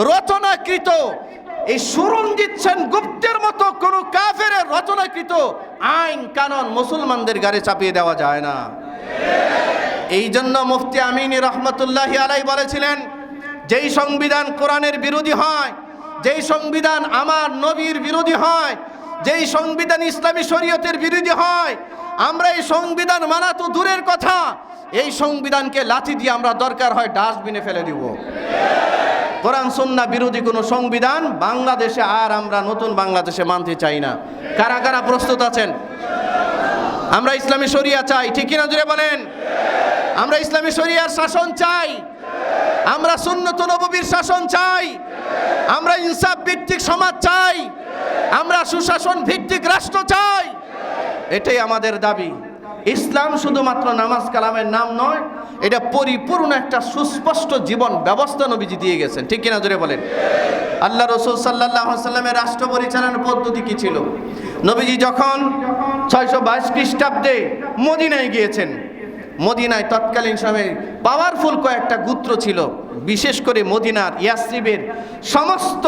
রচনাকৃত এই সুরঞ্জিত সেন গুপ্তের মতো কোন কাফের রচনাকৃত আইন কানুন মুসলমানদের গায়ে চাপিয়ে দেওয়া যায় না। এই জন্য মুফতি আমিনী রহমতুল্লাহি আলাইহি বলেছিলেন, যেই সংবিধান কোরআনের বিরোধী হয়, যেই সংবিধান আমার নবীর বিরোধী হয়, যেই সংবিধান ইসলামী শরীয়তের বিরোধী হয়, আমরা এই সংবিধান মানা তো দূরের কথা, এই সংবিধানকে লাথি দিয়ে আমরা দরকার হয় ডাস্টবিনে ফেলে দিব। কোরআন সুন্নাহ বিরোধী কোনো সংবিধান বাংলাদেশে আর আমরা নতুন বাংলাদেশে মানতে চাই না। কারা কারা প্রস্তুত আছেন? আমরা ইসলামী শরিয়া চাই, ঠিক কিনা জোরে বলেন? আমরা ইসলামী শরিয়ার শাসন চাই, আমরা সুন্নত নববীর শাসন চাই, আমরা ইনসাফ ভিত্তিক সমাজ চাই, আমরা সুশাসন ভিত্তিক রাষ্ট্র চাই। এটাই আমাদের দাবি। ইসলাম শুধুমাত্র নামাজ কালামের নাম নয়, এটা পরিপূর্ণ একটা সুস্পষ্ট জীবন ব্যবস্থা নবীজি দিয়ে গেছেন, ঠিক কিনা জোরে বলেন? আল্লাহ রাসূল সাল্লাল্লাহু আলাইহি ওয়াসাল্লামের রাষ্ট্র পরিচালনার পদ্ধতি কি ছিল? নবীজি যখন 622 খ্রিস্টাব্দে মদিনায় গিয়েছেন, মদিনায় তৎকালীন সময়ে পাওয়ারফুল কয়েকটা গোত্র ছিল, বিশেষ করে মদিনার ইয়াসরিবের সমস্ত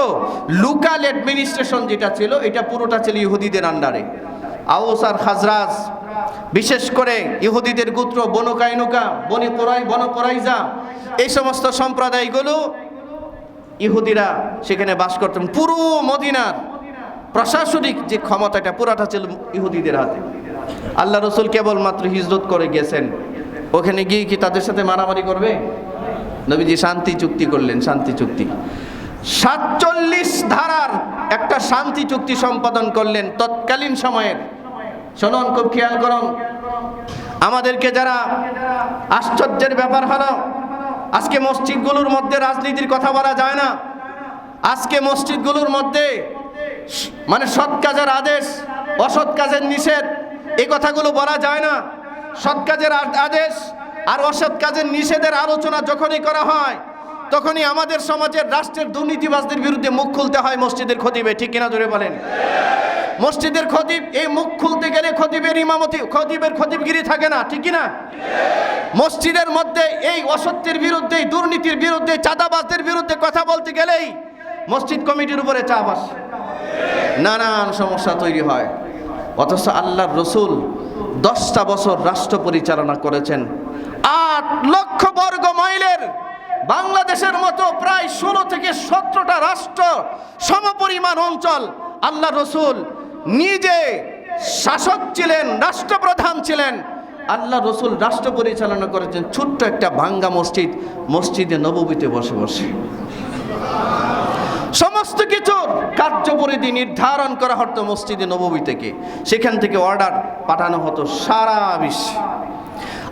লোকাল অ্যাডমিনিস্ট্রেশন যেটা ছিল এটা পুরোটা ছিল ইহুদিদের আন্ডারে। আউস আর খাজরাজ, বিশেষ করে ইহুদিদের গোত্র বনু কাইনুকা, বনু কোরাইজা, এই সমস্ত সম্প্রদায়গুলো ইহুদিরা সেখানে বাস করতেন। পুরো মদিনার প্রশাসনিক যে ক্ষমতাটা পুরাটা ছিল ইহুদিদের হাতে। আল্লাহ রসুল কেবলমাত্র হিজরত করে গেছেন, ওখানে গিয়ে কি তাদের সাথে মারামারি করবে? নবীজি শান্তি চুক্তি করলেন, শান্তি চুক্তি 47 ধারার একটা শান্তি চুক্তি সম্পাদন করলেন তৎকালীন সময়ের। শুনুন, খুব খেয়াল করুন, আমাদেরকে যারা আশ্চর্যের ব্যাপার হলো, আজকে মসজিদগুলোর মধ্যে রাজনীতির কথা বলা যায় না। আজকে মসজিদগুলোর মধ্যে মানে সৎ কাজের আদেশ, অসৎ কাজের নিষেধ, এই কথাগুলো বলা যায় না। সৎ কাজের আদেশ আর অসৎ কাজের নিষেধের আলোচনা যখনই করা হয়, তখনই আমাদের সমাজের রাষ্ট্রের দুর্নীতিবাজদের বিরুদ্ধে মুখ খুলতে হয় মসজিদের খতিবে, ঠিক কিনা জোরে বলেন? মসজিদের খতিব এই মুখ খুলতে গেলে খতিবের ইমামতি, খতিবের খতিবগিরি থাকে না, ঠিক কিনা? মসজিদের মধ্যে এই অসত্যের বিরুদ্ধে, দুর্নীতির বিরুদ্ধে, চাঁদাবাজদের বিরুদ্ধে কথা বলতে গেলেই মসজিদ কমিটির উপরে চাপ আসে, নানান সমস্যা তৈরি হয়। অথচ আল্লাহর রসুল 10টা বছর রাষ্ট্র পরিচালনা করেছেন। 8 লক্ষ বর্গ মাইলের বাংলাদেশের মতো প্রায় 16 থেকে 17টা রাষ্ট্র সমপরিমাণ অঞ্চল আল্লাহ রসুল নিজে শাসক ছিলেন, রাষ্ট্রপ্রধান ছিলেন। আল্লাহ রসুল রাষ্ট্র পরিচালনা করেছেন ছোট্ট একটা ভাঙ্গা মসজিদ, মসজিদে নববীতে বসে বসে। সমস্ত কিছুর কার্যপরিধি নির্ধারণ করা হতো মসজিদে নববী থেকে, সেখান থেকে অর্ডার পাঠানো হতো সারা বিশ্বে।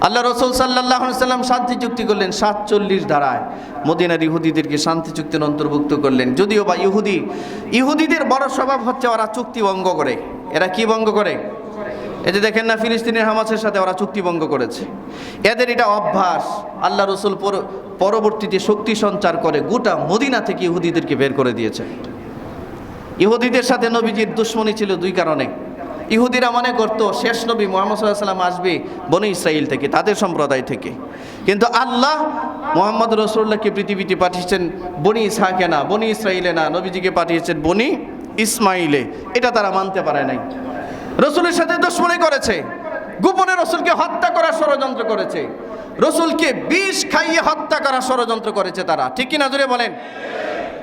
আল্লাহ রসুল সাল্লাল্লাহু আলাইহি ওয়াসাল্লাম শান্তি চুক্তি করলেন 47 ধারায়, মদিনার ইহুদিদেরকে শান্তি চুক্তির অন্তর্ভুক্ত করলেন। যদিও বা ইহুদিদের বড় স্বভাব হচ্ছে ওরা চুক্তি ভঙ্গ করে। এরা কি ভঙ্গ করে? এই যে দেখেন না, ফিলিস্তিনের হামাসের সাথে ওরা চুক্তি ভঙ্গ করেছে, এদের এটা অভ্যাস। আল্লাহ রসুল পরবর্তীতে শক্তি সঞ্চার করে গোটা মদিনা থেকে ইহুদিদেরকে বের করে দিয়েছে। ইহুদিদের সাথে নবীজির দুশ্মনী ছিল 2 কারণে। ইহুদিরা মনে করত শেষ নবী মুহাম্মদ সাল্লাল্লাহু আলাইহি ওয়াসাল্লাম আসবে বনি ইসরাইল থেকে, তাদের সম্প্রদায় থেকে। কিন্তু আল্লাহ মুহাম্মদ রাসূলুল্লাহকে পৃথিবীতে পাঠিয়েছেন বনি ইসহাকে না, বনি ইসরাইলে না, নবীজিকে পাঠিয়েছেন বনি ইসমাইলে। এটা তারা মানতে পারে নাই, রসুলের সাথে দুশমনী করেছে, গোপনে রসুলকে হত্যা করার ষড়যন্ত্র করেছে, রসুলকে বিষ খাইয়ে হত্যা করার ষড়যন্ত্র করেছে তারা, ঠিক কিনা জোরে বলেন?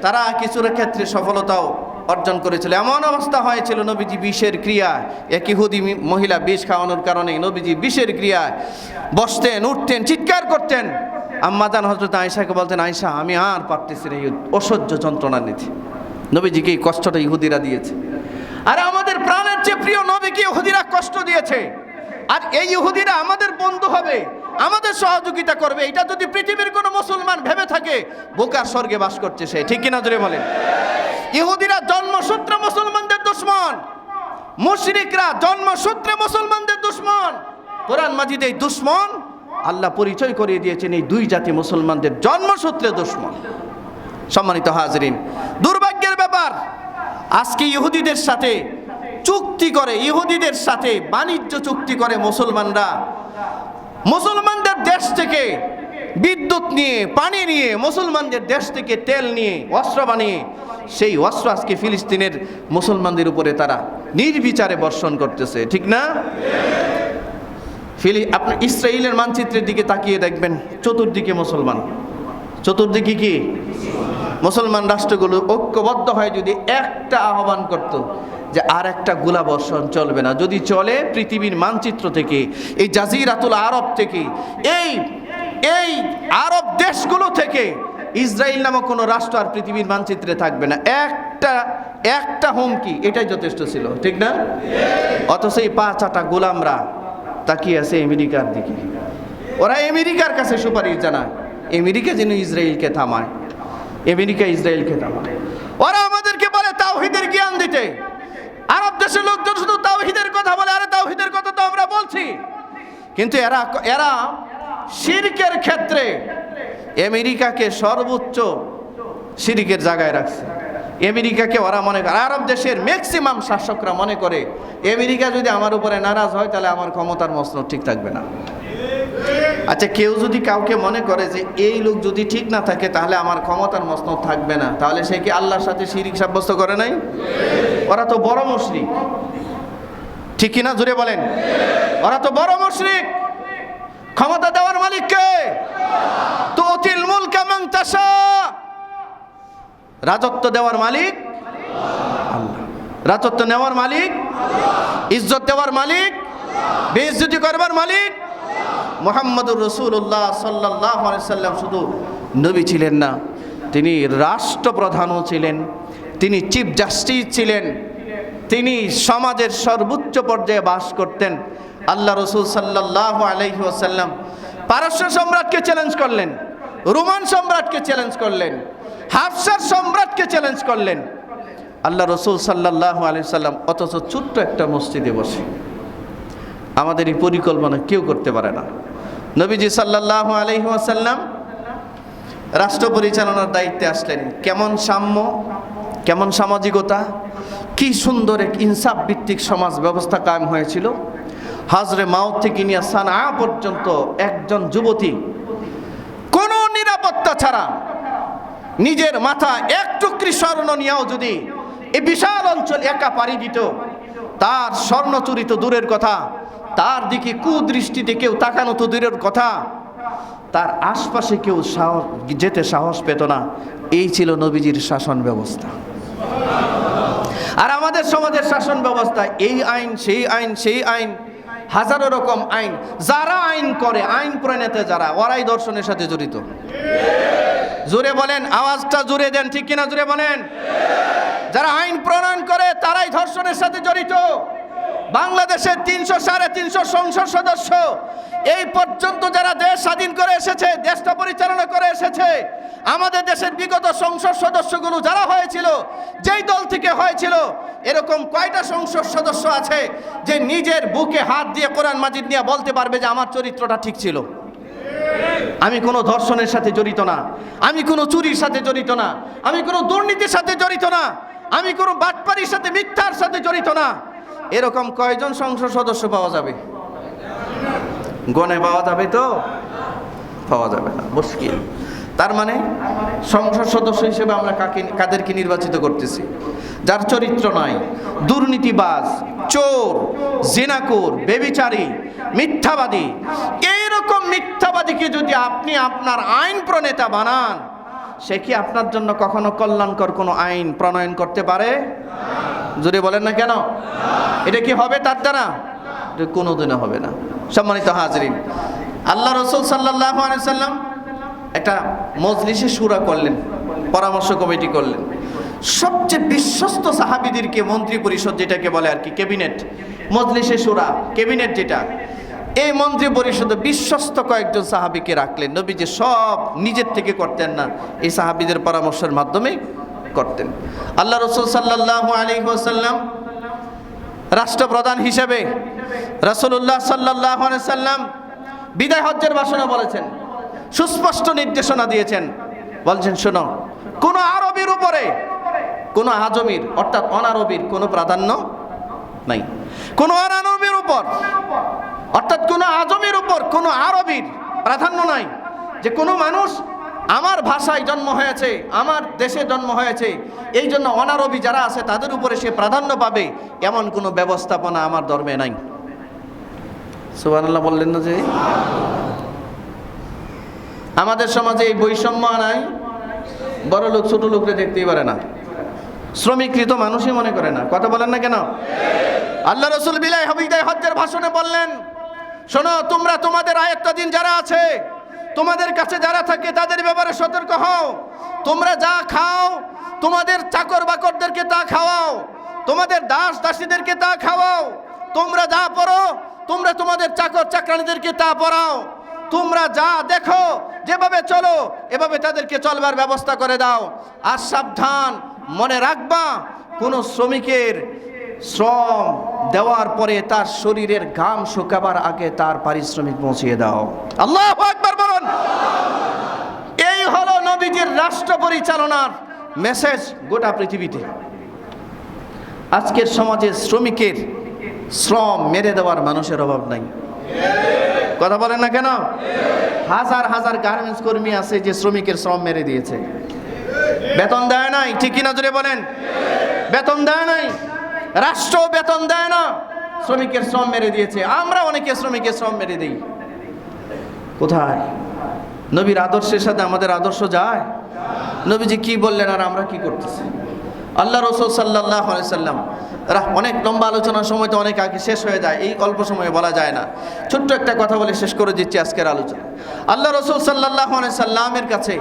তারা কিছুর ক্ষেত্রে সফলতাও অর্জন করেছিল। এমন অবস্থা হয়েছিল নবীজি বিষের ক্রিয়ায়, এক ইহুদি মহিলা বিষ খাওয়ানোর কারণে নবীজি বিষের ক্রিয়ায় বসতেন, উঠতেন, চিৎকার করতেন। আম্মা জান হযরত আয়েশাকে বলতেন, আয়েশা আমি আর পারতেছি না এই অসহ্য যন্ত্রণা নিতে। নবীজিকে এই কষ্টটা ইহুদিরা দিয়েছে। আর আমাদের প্রাণের চেয়ে প্রিয় নবীকে ইহুদিরা কষ্ট দিয়েছে। আর এই ইহুদিরা আমাদের বন্ধু হবে, আমাদের সহযোগিতা করবে, এটা যদি পৃথিবীর কোনো মুসলমান ভেবে থাকে বোকার স্বর্গে বাস করছে সে, ঠিক কিনা জোরে বলেন? ইহুদিরা জন্মসূত্রে মুসলমানদের দুশমন, মুশরিকরা জন্মসূত্রে মুসলমানদের দুশমন। কোরআন মাজিদে এই দুশমন আল্লাহ পরিচয় করিয়ে দিয়েছেন, এই 2 জাতি মুসলমানদের জন্মসূত্রে দুশমন। সম্মানিত হাজরিন, দুর্ভাগ্যের ব্যাপার, আজকে ইহুদিদের সাথে চুক্তি করে, ইহুদিদের সাথে বাণিজ্য চুক্তি করে মুসলমানরা মুসলমানদের দেশ থেকে বিদ্যুৎ নিয়ে, পানি নিয়ে, মুসলমানদের দেশ থেকে তেল নিয়ে, অস্ত্র বানিয়ে সেই অস্ত্র আজকে ফিলিস্তিনের মুসলমানদের উপরে তারা নির্বিচারে বর্ষণ করতেছে, ঠিক না? আপনি ইসরায়েলের মানচিত্রের দিকে তাকিয়ে দেখবেন, চতুর্দিকে মুসলমান, চতুর্দিকে কি মুসলমান রাষ্ট্রগুলো ঐক্যবদ্ধ হয়ে যদি একটা আহ্বান করত যে আর একটা গোলা বর্ষণ চলবে না, যদি চলে পৃথিবীর মানচিত্র থেকে, এই জাজিরাতুল আরব থেকে, এই আরব দেশগুলো থেকে ইসরায়েল নামক কোনো রাষ্ট্র আর পৃথিবীর মানচিত্রে থাকবে না। একটা হুমকি এটাই যথেষ্ট ছিল, ঠিক না? অথচ এই 5-8 গোলামরা তাকিয়ে আছে আমেরিকার দিকে, ওরা আমেরিকার কাছে সুপারিশ জানায় আমেরিকা যেন ইসরায়েলকে থামায়, আমেরিকা ইসরায়েলকে থামায়। ওরা আমাদেরকে বলে তাওহীদের জ্ঞান দিতে, আরব দেশের লোকজন শুধু তাওহীদের কথা বলে, আরে তাওহীদের কথা তো আমরা বলছি, কিন্তু এরা শিরকের ক্ষেত্রে আমেরিকাকে সর্বোচ্চ শিরকের জায়গায় রাখছে। আমেরিকাকে ওরা মনে করে, আরব দেশের ম্যাক্সিমাম শাসকরা মনে করে আমেরিকা যদি আমার উপরে নারাজ হয় তাহলে আমার ক্ষমতার মসনদ ঠিক থাকবে না। আচ্ছা, কেউ যদি কাউকে মনে করে যে এই লোক যদি ঠিক না থাকে তাহলে আমার ক্ষমতার মসনদ থাকবে না, তাহলে সে কি আল্লাহর সাথে শিরক সাব্যস্ত করে নাই? ওরা তো বড় মুশরিক, ঠিক কিনা? জোরে বলেন, ওরা তো বড় মুশরিক। ক্ষমতা দেওয়ার মালিক কে? তুতিল মুলকা মান তাশা, রাজত্ব দেওয়ার মালিক আল্লাহ, রাজত্ব নেওয়ার মালিক, ইজ্জত দেওয়ার মালিক, বেইজ্জতি করবার মালিক মুহাম্মদুর রাসূলুল্লাহ সাল্লাল্লাহু আলাইহি সাল্লাম শুধু নবী ছিলেন না, তিনি রাষ্ট্রপ্রধানও ছিলেন, তিনি চিফ জাস্টিস ছিলেন, তিনি সমাজের সর্বোচ্চ পর্যায়ে বাস করতেন। আল্লাহ রাসূল সাল্লাল্লাহু আলাইহি ওয়াসাল্লাম পারস্য সম্রাটকে চ্যালেঞ্জ করলেন, রোমান সম্রাটকে চ্যালেঞ্জ করলেন, হাফসার সম্রাটকে চ্যালেঞ্জ করলেন আল্লাহ রাসূল সাল্লাল্লাহু আলাইহি ওয়াসাল্লাম, অথচ ছোট্ট একটা মসজিদে বসে। আমাদের এই পরিকল্পনা কেউ করতে পারে না। নবীজি সাল্লাল্লাহু আলাইহি ওয়াসাল্লাম রাষ্ট্র পরিচালনার দায়িত্বে আসলেন। কেমন সাম্য, কেমন সামাজিকতা, কি সুন্দর এক ইনসাফ ভিত্তিক সমাজ ব্যবস্থা কায়েম হয়েছিল। হাজরে মাউত থেকে নিয়ে সানা পর্যন্ত একজন যুবতী কোনো নিরাপত্তা ছাড়া নিজের মাথা এক টুকরি স্বর্ণ নিয়েও যদি এই বিশাল অঞ্চল একা পাড়ি দিত, তার স্বর্ণ চুরি তো দূরের কথা, তার দিকে কুদৃষ্টিতে কেউ তাকানো তো দূরের কথা, তার আশপাশে কেউ যেতে সাহস পেত না। এই ছিল নবীজির শাসন ব্যবস্থা। আর আমাদের সমাজের শাসন ব্যবস্থা এই আইন, সেই আইন, সেই আইন, হাজারো রকম আইন। যারা আইন করে, আইন প্রণেতা যারা, ওরাই দর্শনের সাথে জড়িত। জোরে বলেন, আওয়াজটা জোরে দেন, ঠিক কিনা? জোরে বলেন। যারা আইন প্রণয়ন করে তারাই ধর্ষণের সাথে জড়িত। বাংলাদেশের 300-350 সংসদ সদস্য এই পর্যন্ত যারা দেশ স্বাধীন করে এসেছে, দেশটা পরিচালনা করে এসেছে, আমাদের দেশের বিগত সংসদ সদস্যগুলো যারা হয়েছিল, যেই দল থেকে হয়েছিল, এরকম কয়টা সংসদ সদস্য আছে যে নিজের বুকে হাত দিয়ে কোরআন মাজিদ নিয়ে বলতে পারবে যে আমার চরিত্রটা ঠিক ছিল, আমি কোনো ধর্ষণের সাথে জড়িত না, আমি কোনো চুরির সাথে জড়িত না, আমি কোনো দুর্নীতির সাথে জড়িত না, আমি কোনো বাটপারির সাথে, মিথ্যার সাথে জড়িত না? এরকম কয়জন সংসদ সদস্য পাওয়া যাবে? গণে পাওয়া যাবে তো? পাওয়া যাবে না, মুশকিল। তার মানে সংসদ সদস্য হিসেবে আমরা কাদেরকে নির্বাচিত করতেছি? যার চরিত্র নাই, দুর্নীতিবাজ, চোর, জিনাকুর, বেবিচারী, মিথ্যাবাদী। এইরকম মিথ্যাবাদীকে যদি আপনি আপনার আইন প্রণেতা বানান, সে কি আপনার জন্য কখনো কল্যাণকর কোনো আইন প্রণয়ন করতে পারে? জোরে বলেন না কেন? এটা কি হবে তার দ্বারা? কোনোদিনও হবে না। সম্মানিত হাজরিন, আল্লাহ রাসূল সাল্লাল্লাহু আলাইহি সাল্লাম একটা মজলিসে শুরা করলেন, পরামর্শ কমিটি করলেন। সবচেয়ে বিশ্বস্ত সাহাবীদেরকে, মন্ত্রী পরিষদ যেটাকে বলে আর কি, ক্যাবিনেট, মজলিসে শুরা, ক্যাবিনেট যেটা, এই মন্ত্রী পরিষদে বিশ্বস্ত কয়েকজন সাহাবীকে রাখলেন। নবীজি সব নিজের থেকে করতেন না, এই সাহাবীদের পরামর্শের মাধ্যমে করতেন। আল্লাহ রাসূল সাল্লাল্লাহু আলাইহি ওয়াসাল্লাম রাষ্ট্রপ্রধান হিসেবে রাসূলুল্লাহ সাল্লাল্লাহু আলাইহি সাল্লাম বিদায় হজ্জের ভাষণে বলেছেন, সুস্পষ্ট নির্দেশনা দিয়েছেন, বলছেন শোনো, কোন আরবীর উপরে কোন আজমির অর্থাৎ অনারবীর কোনো প্রাধান্য নাই, কোন অনারবীর উপর অর্থাৎ কোন আজমির উপর কোন আরবীর প্রাধান্য নাই। যে কোনো মানুষ আমার ভাষায় জন্ম হয়েছে, আমার দেশে জন্ম হয়েছে, এই জন্য অনারবি যারা আছে তাদের উপরে সে প্রাধান্য পাবে, এমন কোনো ব্যবস্থাপনা আমার ধর্মে নাই। সুবহানাল্লাহ বললেন না? যে আমাদের সমাজে এই বৈষম্য নাই, বড় লোক ছোট লোকরে দেখতেই পারে না, শ্রমিকৃত মানুষই মনে করে না। কথা বলেন না কেন? আল্লাহ রাসূল বিদায় হজ্জের ভাষণে বললেন, শোনো, তোমরা তোমাদের আয়াত্তাধীন যারা আছে, তোমাদের কাছে যারা থাকে তাদের ব্যাপারে সতর্ক হও। তোমরা যা খাও, তোমাদের চাকর বাকরদেরকে তা খাওয়াও, তোমাদের দাস দাসীদেরকে তা খাওয়াও। তোমরা যা পড়ো, তোমরা তোমাদের চাকর চাকরানীদেরকে তা পড়াও। তোমরা যা দেখো, যেভাবে চলো, এভাবে তাদেরকে চলবার ব্যবস্থা করে দাও। আর সাবধান, মনে রাখবা, কোনো শ্রমিকের শ্রম দেওয়ার পরে তার শরীরের ঘাম শুকাবার আগে তার পারিশ্রমিক পৌঁছিয়ে দাও। আল্লাহু আকবার বলুন। এই হলো নবীজির রাষ্ট্র পরিচালনার মেসেজ গোটা পৃথিবীতে। আজকের সমাজে শ্রমিকের শ্রম মেরে দেওয়ার মানুষের অভাব নাই। কথা বলেন না কেন? হাজার হাজার গার্মেন্টস কর্মী আছে যে শ্রমিকের শ্রম মেরে দিয়েছে, বেতন দেয় নাই। ঠিক কিনা জোরে বলেন? বেতন দেয় নাই, রাষ্ট্র বেতন দেয় না, শ্রমিকের শ্রম মেরে দিয়েছে। আমরা অনেকে শ্রমিকের শ্রম মেরে দিই। কোথায়? নবীর আদর্শের সাথে আমাদের আদর্শ যায়? নবীজি কি বললেন আর আমরা কি করতেছি? আল্লাহ রাসূল সাল্লাল্লাহু আলাইহি সাল্লাম, অনেক লম্বা আলোচনার সময় তো অনেক আগে শেষ হয়ে যায়, এই অল্প সময়ে বলা যায় না। ছোট্ট একটা কথা বলে শেষ করে দিচ্ছি আজকের আলোচনা। আল্লাহ রাসূল সাল্লাল্লাহু আলাইহি সাল্লামের কাছে